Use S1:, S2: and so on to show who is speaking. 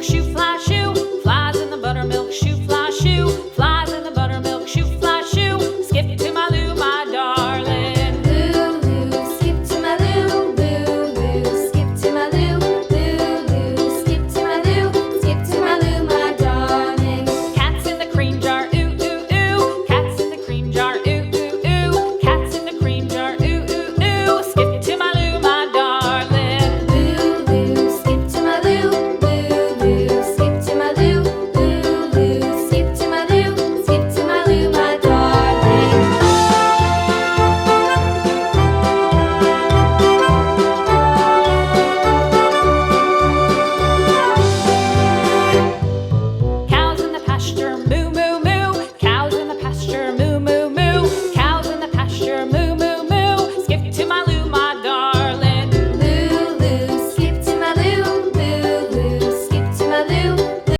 S1: buttermilk shoe fly shoe. Flies in the buttermilk shoe fly shoe. Flies in the buttermilk shoe fly shoe. Skip to my Lou, my darling.
S2: Lou, skip to my Lou. Lou, skip to my Lou. Lou, skip to my Lou. Skip to my Lou, my darling.
S1: Cats in the cream jar, ooh, ooh, ooh. Cats in the cream jar, ooh, ooh, ooh. Cats in the cream jar, ooh, ooh, ooh. Skip to my Lou, my darling.
S2: Lou, skip to my Lou. Lou, skip to my Lou. Lou, skip to my Lou. Skip to my Lou, my darling.
S1: Cows in the pasture, moo, moo.